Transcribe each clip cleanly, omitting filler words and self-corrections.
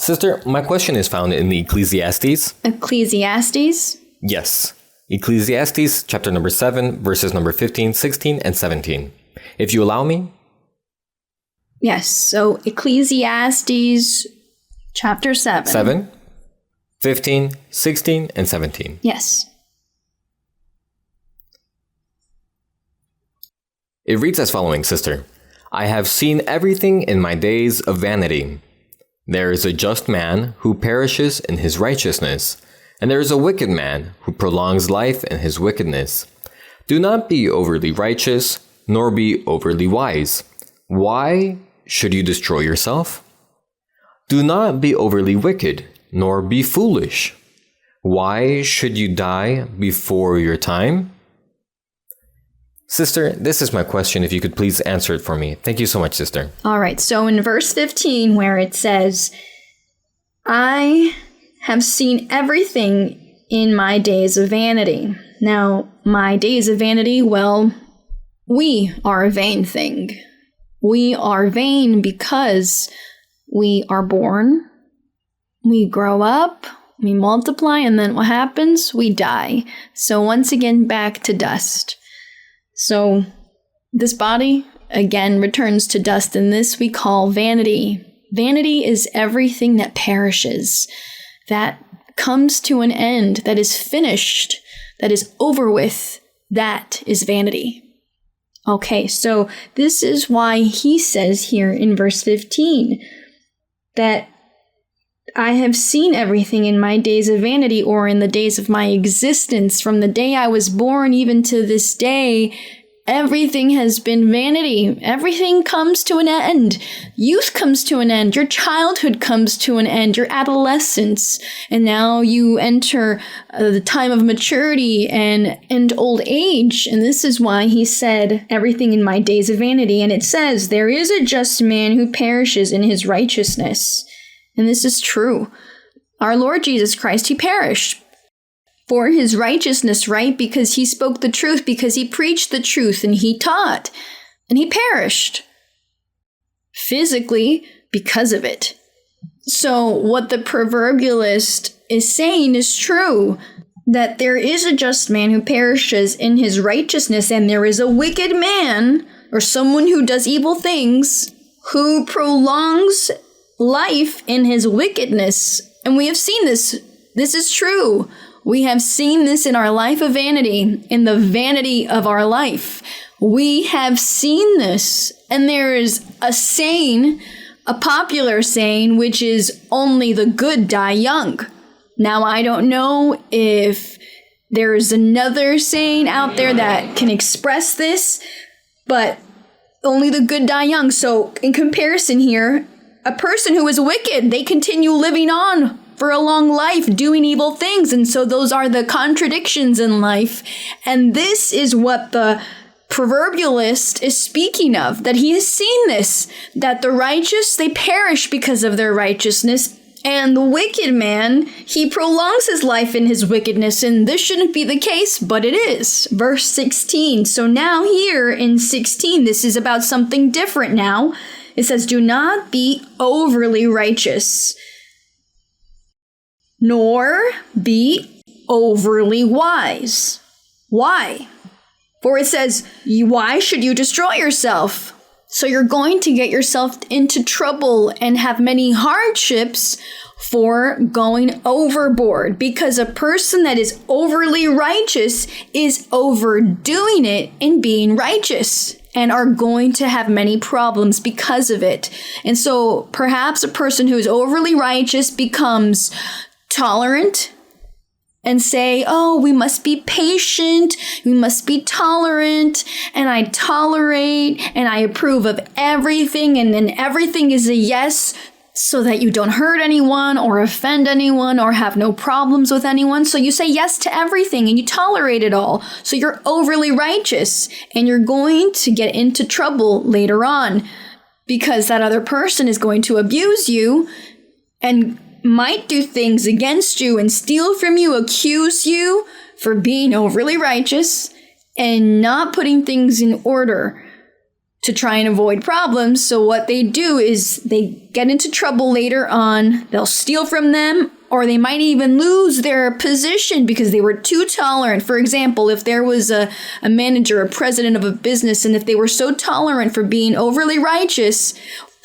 Sister, my question is found in Ecclesiastes. Ecclesiastes? Yes. Ecclesiastes chapter number 7, verses number 15, 16, and 17. If you allow me. Yes, so Ecclesiastes chapter 7. 7, 15, 16, and 17. Yes. It reads as following, Sister. I have seen everything in my days of vanity. There is a just man who perishes in his righteousness, and there is a wicked man who prolongs life in his wickedness. Do not be overly righteous, nor be overly wise. Why should you destroy yourself? Do not be overly wicked, nor be foolish. Why should you die before your time? Sister, this is my question. If you could please answer it for me. Thank you so much, sister. All right. So in verse 15, where it says, I have seen everything in my days of vanity. Now, my days of vanity, well, we are a vain thing. We are vain because we are born, we grow up, we multiply, and then what happens? We die. So once again, back to dust. So this body, again, returns to dust, and this we call vanity. Vanity is everything that perishes, that comes to an end, that is finished, that is over with. That is vanity. Okay, so this is why he says here in verse 15 that I have seen everything in my days of vanity, or in the days of my existence. From the day I was born even to this day, everything has been vanity. Everything comes to an end. Youth comes to an end. Your childhood comes to an end. Your adolescence. And now you enter the time of maturity and old age. And this is why he said, everything in my days of vanity. And it says, there is a just man who perishes in his righteousness. And this is true. Our Lord Jesus Christ, he perished for his righteousness, right? Because he spoke the truth, because he preached the truth, and he taught. And he perished physically because of it. So what the proverbialist is saying is true, that there is a just man who perishes in his righteousness, and there is a wicked man, or someone who does evil things, who prolongs life in his wickedness. And we have seen this. This is true. We have seen this in our life of vanity, in the vanity of our life. We have seen this. And there is a saying, a popular saying, which is only the good die young. Now, I don't know if there's another saying out there that can express this, but only the good die young. So in comparison here, a person who is wicked, they continue living on for a long life, doing evil things. And so those are the contradictions in life. And this is what the proverbialist is speaking of, that he has seen this, that the righteous, they perish because of their righteousness. And the wicked man, he prolongs his life in his wickedness. And this shouldn't be the case, but it is. Verse 16. So now here in 16, this is about something different now. It says, do not be overly righteous, nor be overly wise. Why? For it says, why should you destroy yourself? So you're going to get yourself into trouble and have many hardships for going overboard, because a person that is overly righteous is overdoing it in being righteous, and are going to have many problems because of it. And so perhaps a person who is overly righteous becomes tolerant and say, oh, we must be patient, we must be tolerant, and I tolerate, and I approve of everything, and then everything is a yes, so that you don't hurt anyone or offend anyone or have no problems with anyone. So you say yes to everything and you tolerate it all. So you're overly righteous, and you're going to get into trouble later on, because that other person is going to abuse you and might do things against you and steal from you, accuse you for being overly righteous and not putting things in order. to try and avoid problems. So what they do is they get into trouble later on. They'll steal from them, or they might even lose their position because they were too tolerant. For example, if there was a manager, a president of a business, and if they were so tolerant for being overly righteous,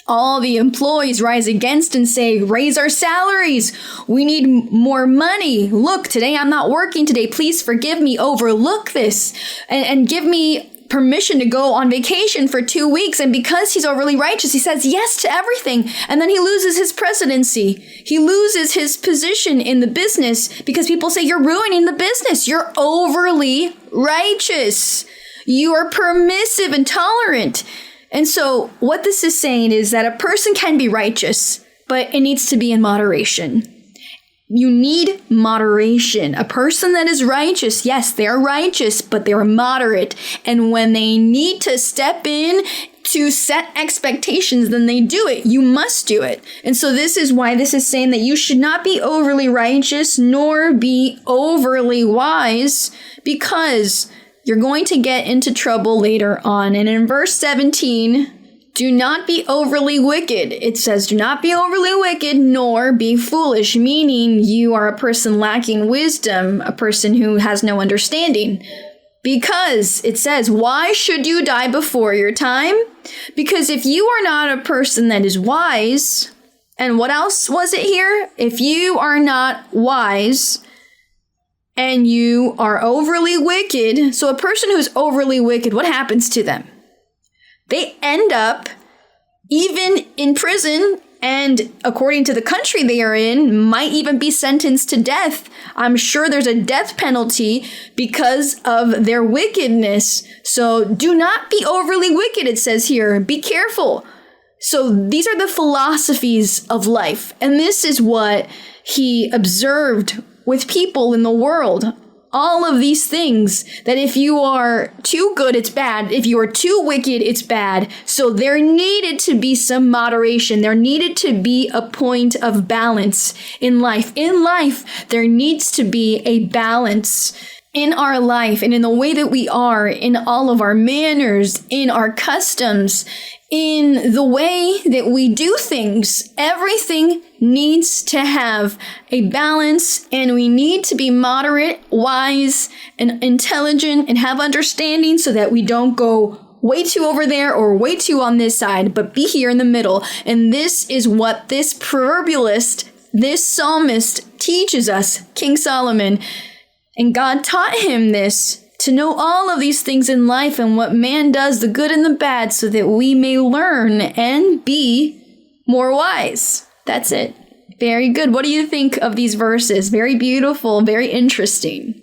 all the employees rise against and say, raise our salaries. We need more money. Look, today I'm not working today. Please forgive me. Overlook this and give me permission to go on vacation for 2 weeks. And because he's overly righteous, he says yes to everything. And then he loses his presidency. He loses his position in the business because people say, you're ruining the business. You're overly righteous. You are permissive and tolerant. And so what this is saying is that a person can be righteous, but it needs to be in moderation. You need moderation. A person that is righteous, yes, they're righteous, but they're moderate. And when they need to step in to set expectations, then they do it. You must do it. And so this is why this is saying that you should not be overly righteous nor be overly wise, because you're going to get into trouble later on. And in verse 17, do not be overly wicked. It says, do not be overly wicked, nor be foolish, meaning you are a person lacking wisdom, a person who has no understanding. Because it says, why should you die before your time? Because if you are not a person that is wise, and what else was it here? If you are not wise, and you are overly wicked. So a person who's overly wicked, what happens to them? They end up even in prison, and according to the country they are in, might even be sentenced to death. I'm sure there's a death penalty because of their wickedness. So do not be overly wicked, it says here. Be careful. So these are the philosophies of life. And this is what he observed with people in the world. All of these things, that if you are too good, it's bad. If you are too wicked, it's bad. So there needed to be some moderation. There needed to be a point of balance in life. In life, there needs to be a balance in our life and in the way that we are, in all of our manners, in our customs, in the way that we do things. Everything needs to have a balance, and we need to be moderate, wise, and intelligent, and have understanding so that we don't go way too over there or way too on this side, but be here in the middle. And this is what this proverbialist, this psalmist teaches us, King Solomon. And God taught him this, to know all of these things in life and what man does, the good and the bad, so that we may learn and be more wise. That's it. Very good. What do you think of these verses? Very beautiful, very interesting.